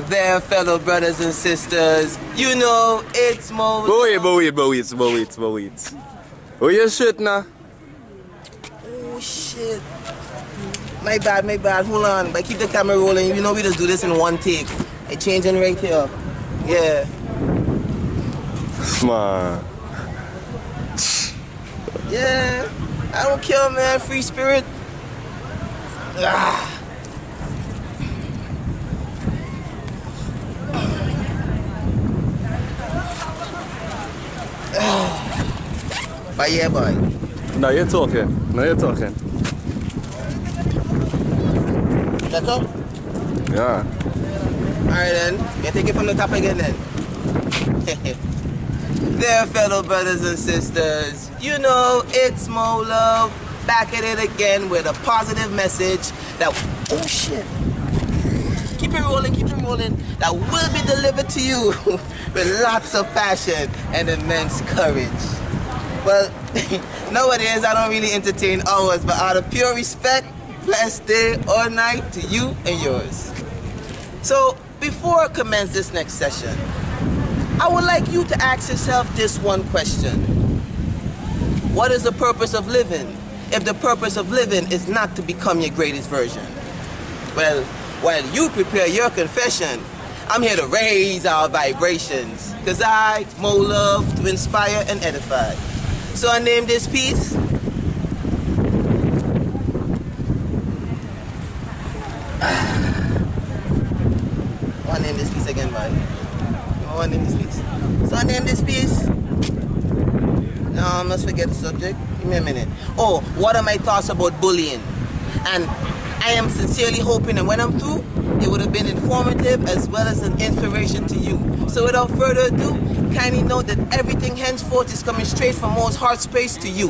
There, fellow brothers and sisters, you know it's Molove. But wait. Oh, your shirt now? Oh shit. My bad. Hold on. But keep the camera rolling. You know we just do this in one take. It's changing right here. Yeah. Man. Yeah. I don't care, man. Free spirit. Ah. But yeah, boy. Now you're talking. That's all? Yeah. Alright then. You take it from the top again then. There, fellow brothers and sisters. You know it's Molove. Back at it again with a positive message that, oh shit. Keep it rolling. That will be delivered to you with lots of passion and immense courage. Well, nowadays I don't really entertain others, but out of pure respect, blessed day or night to you and yours. So, before I commence this next session, I would like you to ask yourself this one question. What is the purpose of living if the purpose of living is not to become your greatest version? Well, while you prepare your confession, I'm here to raise our vibrations, because I, Molove, to inspire and edify. So I named this piece I name this piece again, man. I name this piece. So I named this piece. No, I must forget the subject. Give me a minute. Oh, what are my thoughts about bullying? And I am sincerely hoping that when I'm through, it would have been informative as well as an inspiration to you. So without further ado, kindly note that everything henceforth is coming straight from Mo's heart space to you.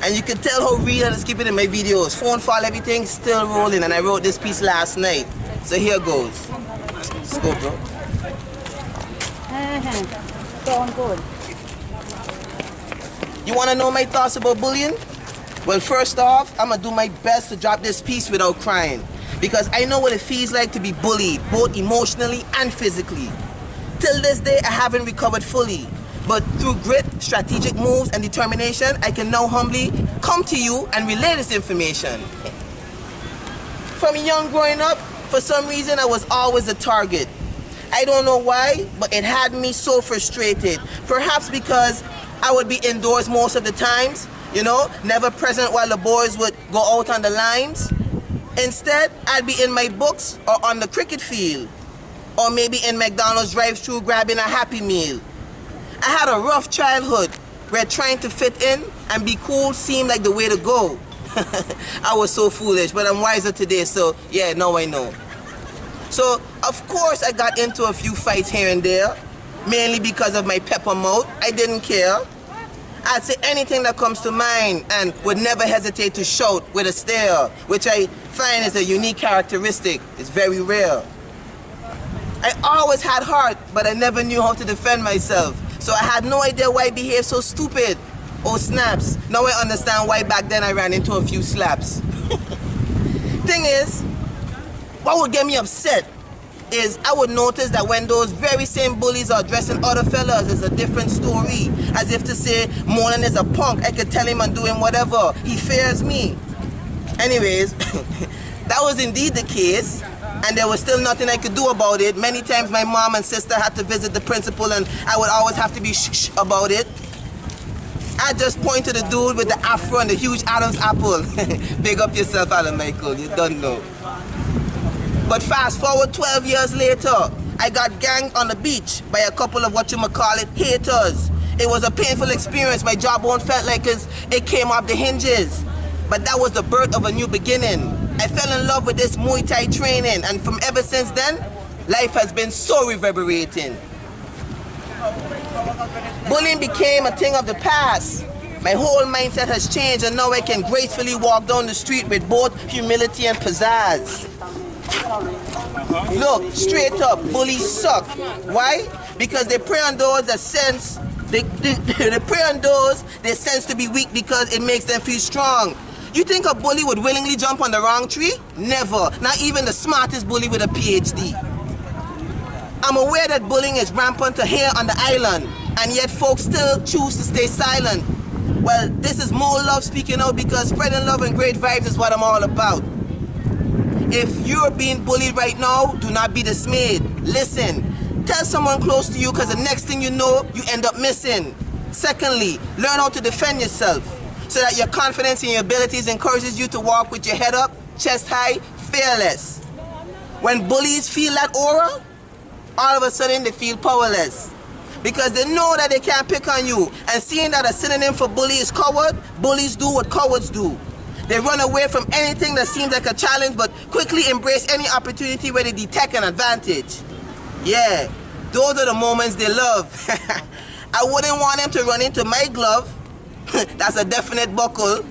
And you can tell how real I keep it in my videos. Phone file, everything still rolling, and I wrote this piece last night. So here goes. Let's go, bro. Going good. You want to know my thoughts about bullying? Well, first off, I'm going to do my best to drop this piece without crying, because I know what it feels like to be bullied, both emotionally and physically. Till this day, I haven't recovered fully. But through grit, strategic moves, and determination, I can now humbly come to you and relay this information. From young growing up, for some reason, I was always a target. I don't know why, but it had me so frustrated. Perhaps because I would be indoors most of the times, you know, never present while the boys would go out on the lines. Instead, I'd be in my books or on the cricket field, or maybe in McDonald's drive-thru grabbing a Happy Meal. I had a rough childhood where trying to fit in and be cool seemed like the way to go. I was so foolish, but I'm wiser today, so yeah, now I know. So, of course, I got into a few fights here and there, mainly because of my pepper mouth. I didn't care. I'd say anything that comes to mind and would never hesitate to shout with a stare, which I find is a unique characteristic. It's very rare. I always had heart, but I never knew how to defend myself. So I had no idea why I behaved so stupid. Oh snaps, now I understand why back then I ran into a few slaps. Thing is, what would get me upset is I would notice that when those very same bullies are addressing other fellas, it's a different story. As if to say, Molan is a punk, I could tell him I'm doing whatever. He fears me. Anyways, that was indeed the case, and there was still nothing I could do about it. Many times my mom and sister had to visit the principal, and I would always have to be shh about it. I just point to the dude with the afro and the huge Adam's apple. Big up yourself, Alan Michael, you don't know. But fast forward 12 years later, I got ganged on the beach by a couple of haters. It was a painful experience. My jawbone felt like it came off the hinges. But that was the birth of a new beginning. I fell in love with this Muay Thai training, and from ever since then, life has been so reverberating. Bullying became a thing of the past. My whole mindset has changed, and now I can gracefully walk down the street with both humility and pizzazz. Look, straight up, bullies suck. Why? Because they prey on those that sense, they prey on those they sense to be weak because it makes them feel strong. You think a bully would willingly jump on the wrong tree? Never. Not even the smartest bully with a PhD. I'm aware that bullying is rampant here on the island, and yet folks still choose to stay silent. Well, this is Molove speaking out, because spreading love and great vibes is what I'm all about. If you're being bullied right now, do not be dismayed. Listen, tell someone close to you, because the next thing you know, you end up missing. Secondly, learn how to defend yourself so that your confidence in your abilities encourages you to walk with your head up, chest high, fearless. When bullies feel that aura, all of a sudden they feel powerless, because they know that they can't pick on you. And seeing that a synonym for bully is coward, bullies do what cowards do. They run away from anything that seems like a challenge, but quickly embrace any opportunity where they detect an advantage. Yeah, those are the moments they love. I wouldn't want them to run into my glove. That's a definite buckle,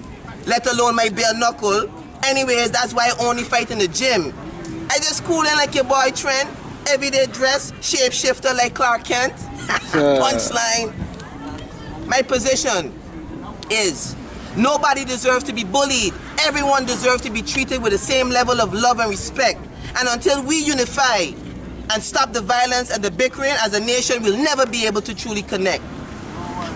let alone my bare knuckle. Anyways, that's why I only fight in the gym. I just cool in like your boy Trent. Everyday dress, shapeshifter like Clark Kent. Punchline. My position is, nobody deserves to be bullied. Everyone deserves to be treated with the same level of love and respect. And until we unify and stop the violence and the bickering as a nation, we'll never be able to truly connect.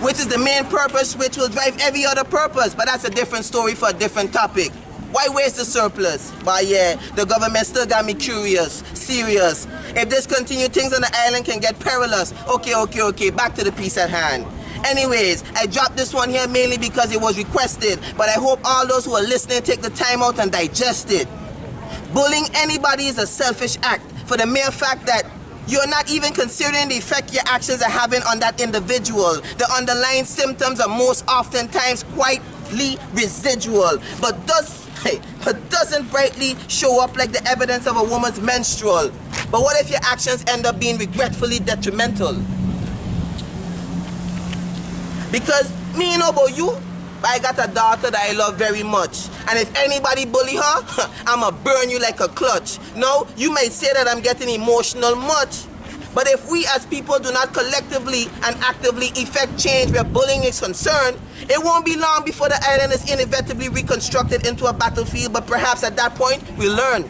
Which is the main purpose, which will drive every other purpose. But that's a different story for a different topic. Why waste the surplus? But yeah, the government still got me curious, serious. If this continues, things on the island can get perilous. Okay, back to the piece at hand. Anyways, I dropped this one here mainly because it was requested, but I hope all those who are listening take the time out and digest it. Bullying anybody is a selfish act, for the mere fact that you're not even considering the effect your actions are having on that individual. The underlying symptoms are most oftentimes quite residual, but doesn't brightly show up like the evidence of a woman's menstrual. But what if your actions end up being regretfully detrimental? Because me know about you, but I got a daughter that I love very much. And if anybody bully her, I'ma burn you like a clutch. No, you might say that I'm getting emotional much. But if we as people do not collectively and actively effect change where bullying is concerned, it won't be long before the island is inevitably reconstructed into a battlefield, but perhaps at that point, we'll learn.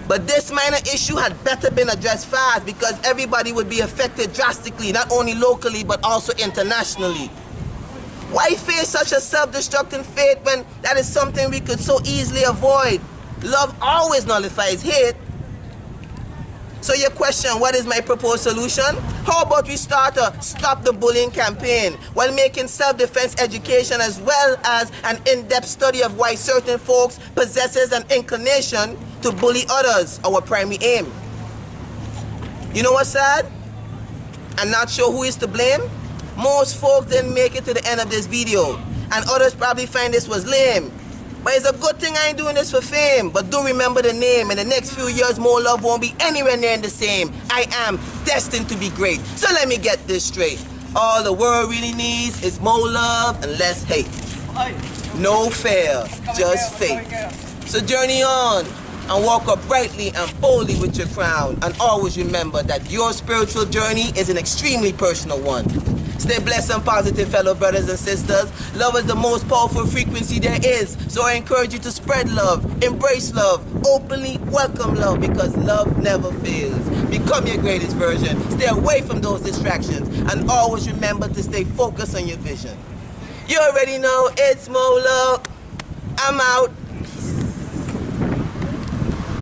But this minor issue had better been addressed fast, because everybody would be affected drastically, not only locally, but also internationally. Why face such a self-destructing fate when that is something we could so easily avoid? Love always nullifies hate. So your question, what is my proposed solution? How about we start a Stop the Bullying campaign while making self-defense education as well as an in-depth study of why certain folks possesses an inclination to bully others, our primary aim. You know what's sad? I'm not sure who is to blame. Most folks didn't make it to the end of this video, and others probably find this was lame. But it's a good thing I ain't doing this for fame. But do remember the name. In the next few years, Molove won't be anywhere near the same. I am destined to be great. So let me get this straight. All the world really needs is more love and less hate. No fear, just faith. So journey on and walk up brightly and boldly with your crown. And always remember that your spiritual journey is an extremely personal one. Stay blessed and positive, fellow brothers and sisters. Love is the most powerful frequency there is. So I encourage you to spread love, embrace love, openly welcome love, because love never fails. Become your greatest version. Stay away from those distractions, and always remember to stay focused on your vision. You already know it's Molove. I'm out.